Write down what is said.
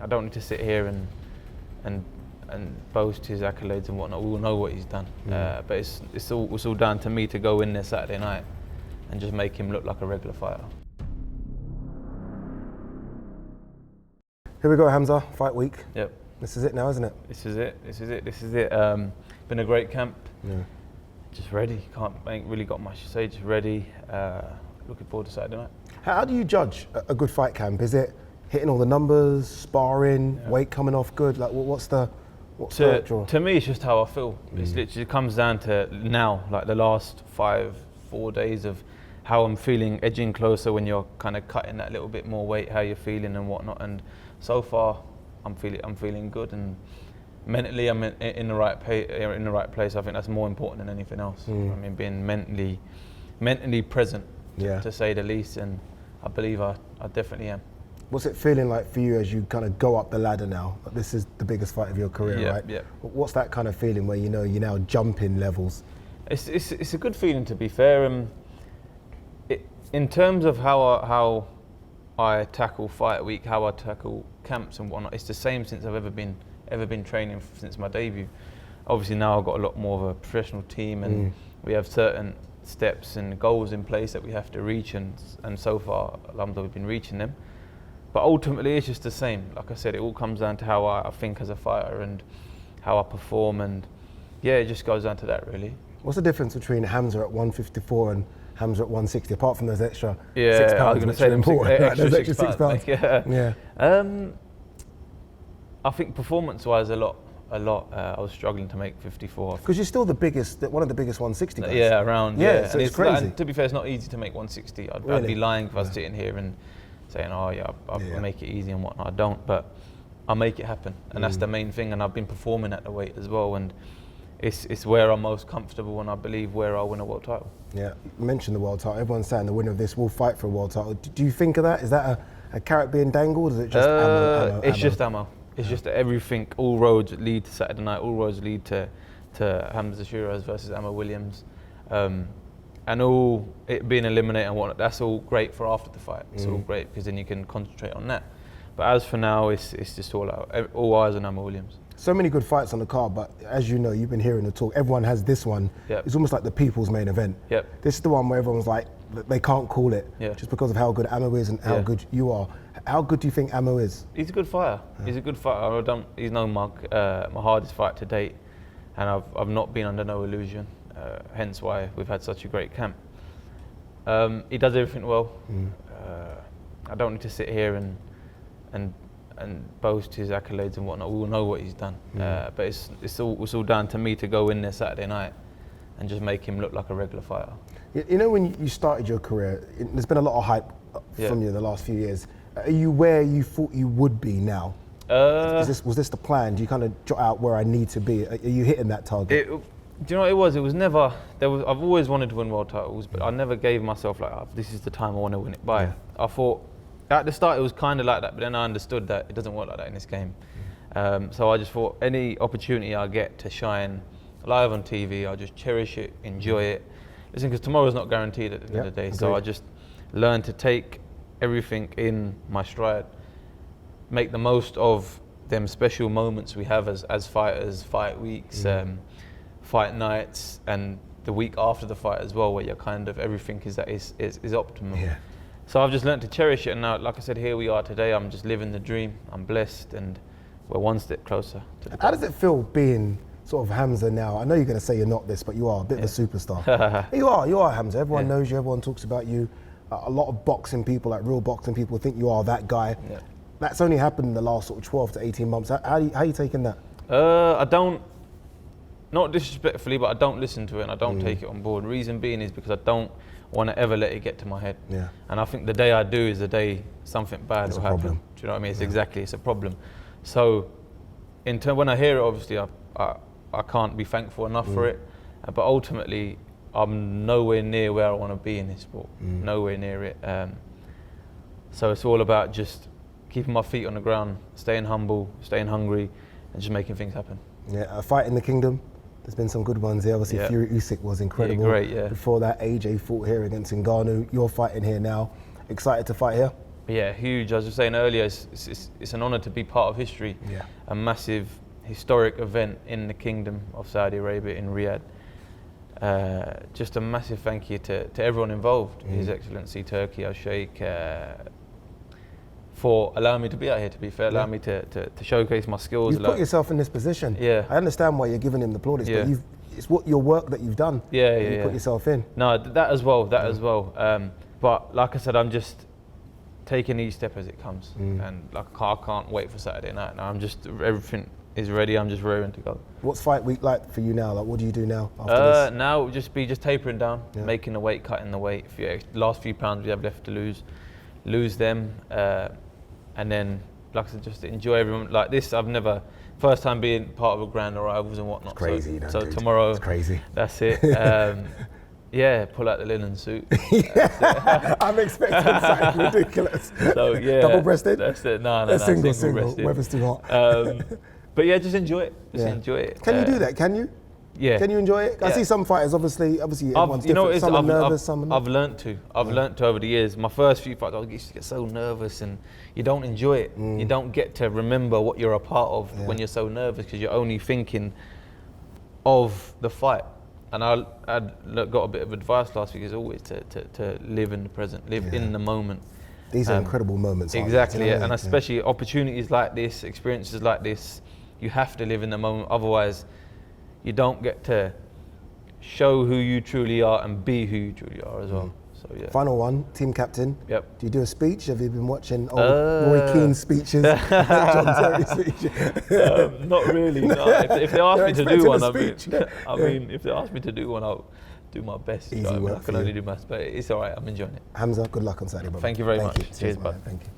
don't need to sit here and boast his accolades and whatnot. We all know what he's done, but it's all down to me to go in there Saturday night and just make him look like a regular fighter. Here we go, Hamzah, fight week. Yep. This is it now, isn't it? This is it. Been a great camp. Yeah. Just ready. Ain't really got much to say. Just ready. Looking forward to Saturday night. How do you judge a good fight camp? Is it hitting all the numbers, sparring, weight coming off good? Like, what's the draw? To me, it's just how I feel. It literally comes down to now, like the last 4 days of how I'm feeling, edging closer when you're kind of cutting that little bit more weight, how you're feeling and whatnot. And so far, I'm feeling good, and mentally I'm in the right place. I think that's more important than anything else. I mean, being mentally present, to say the least, and I believe I definitely am. What's it feeling like for you as you kind of go up the ladder now? This is the biggest fight of your career, right? Yeah. What's that kind of feeling where you know you're now jumping levels? It's a good feeling, to be fair. In terms of how I tackle fight week, how I tackle camps and whatnot, it's the same since I've ever been training since my debut. Obviously now I've got a lot more of a professional team, and we have certain steps and goals in place that we have to reach, and so far, alhamdulillah, we've been reaching them. But ultimately, it's just the same. Like I said, it all comes down to how I think as a fighter and how I perform, and it just goes down to that, really. What's the difference between Hamzah at 154 and Hamzah at 160, apart from those extra 6 pounds? I was going to say them those extra 6 pounds. Yeah. I think performance-wise, a lot. I was struggling to make 54. Because you're still one of the biggest 160 guys. Yeah, around. Yeah, so it's crazy. And to be fair, it's not easy to make 160. I'd be lying if I was sitting here and saying, I'll make it easy and whatnot. I don't, but I make it happen, and that's the main thing. And I've been performing at the weight as well, and it's where I'm most comfortable, and I believe where I'll win a world title. Yeah, you mentioned the world title. Everyone's saying the winner of this will fight for a world title. Do you think of that? Is that a carrot being dangled, or is it just ammo? It's just ammo. It's just that everything, all roads lead to Saturday night, all roads lead to Hamzah Sheeraz versus Emma Williams. And all it being eliminated and whatnot, that's all great for after the fight. It's all great because then you can concentrate on that. But as for now, it's just all eyes on Emma Williams. So many good fights on the card, but as you know, you've been hearing the talk, everyone has this one. Yep. It's almost like the people's main event. Yep. This is the one where everyone's like, they can't call it just because of how good Ammo is and how good you are. How good do you think Ammo is? He's a good fighter. He's a good fighter. He's no mug. My hardest fight to date, and I've not been under no illusion. Hence why we've had such a great camp. He does everything well. I don't need to sit here and boast his accolades and whatnot. We all know what he's done, but it's all down to me to go in there Saturday night and just make him look like a regular fighter. You know, when you started your career, there's been a lot of hype from you in the last few years. Are you where you thought you would be now? Was this the plan? Do you kind of jot out where I need to be? Are you hitting that target? Do you know what it was? It was never. I've always wanted to win world titles, but I never gave myself like, this is the time I want to win it by. I thought at the start it was kind of like that, but then I understood that it doesn't work like that in this game. So I just thought any opportunity I get to shine live on TV, I'll just cherish it, enjoy it. Listen, because tomorrow's not guaranteed at the end of the day, so I just learned to take everything in my stride, make the most of them special moments we have as fighters, fight weeks, fight nights, and the week after the fight as well, where you're kind of everything is optimum. So I've just learned to cherish it, and now, like I said, here we are today. I'm just living the dream. I'm blessed, and we're one step closer to the top. How does it feel being sort of Hamzah now? I know you're going to say you're not this, but you are a bit of a superstar. You are Hamzah. Everyone knows you. Everyone talks about you. A lot of boxing people, like real boxing people, think you are that guy. That's only happened in the last sort of 12 to 18 months. How are you taking that? I don't, not disrespectfully, but I don't listen to it and I don't take it on board. Reason being is because I don't want to ever let it get to my head. And I think the day I do is the day something bad will happen. Problem. Do you know what I mean? It's a problem. So when I hear it, obviously I can't be thankful enough for it, but ultimately I'm nowhere near where I want to be in this sport. Nowhere near it. So it's all about just keeping my feet on the ground, staying humble, staying hungry, and just making things happen. A fight in the kingdom. There's been some good ones here. Obviously, Fury Usyk was incredible. Great. Before that, AJ fought here against Ngannou. You're fighting here now. Excited to fight here? Yeah, huge. As I was saying earlier, it's an honour to be part of history. Yeah. A massive historic event in the Kingdom of Saudi Arabia in Riyadh. Just a massive thank you to everyone involved, His Excellency Turkey, Al Sheikh, for allowing me to be out here, to be fair, allowing me to showcase my skills. You've put yourself in this position. Yeah. I understand why you're giving him the plaudits, but it's what your work that you've done. You put yourself in. No, that as well, but like I said, I'm just taking each step as it comes. And like I can't wait for Saturday night. Now everything is ready, I'm just raring to go. What's fight week like for you now? Like, what do you do now after this? Now it will just be tapering down, making the weight, cutting the weight. Last few pounds we have left to lose them. And then, like I said, just enjoy everyone like this. First time being part of a grand arrivals and whatnot. It's crazy, so tomorrow, it's crazy. That's it. Pull out the linen suit. I'm expecting something ridiculous. So double-breasted? That's it. No, single. Weather's too hot. But just enjoy it. Enjoy it. Can you do that? Can you? Yeah. Can you enjoy it? I see some fighters, obviously everyone's different. Some are nervous, some are not. I've learnt to over the years. My first few fights, I used to get so nervous and you don't enjoy it. You don't get to remember what you're a part of when you're so nervous because you're only thinking of the fight. And I got a bit of advice last week, is always to live in the present, live in the moment. These are incredible moments. Exactly, and especially opportunities like this, experiences like this, you have to live in the moment. Otherwise, you don't get to show who you truly are and be who you truly are as well. So Final one, team captain. Yep. Do you do a speech? Have you been watching Roy Keane's speeches? John Terry's speeches? Not really. No. If they ask me to do one, if they ask me to do one, I'll do my best. Easy work. I can only do my best, but it's all right. I'm enjoying it. Hamzah, good luck on Saturday, brother. Thank you very much. Cheers, bud. Thank you.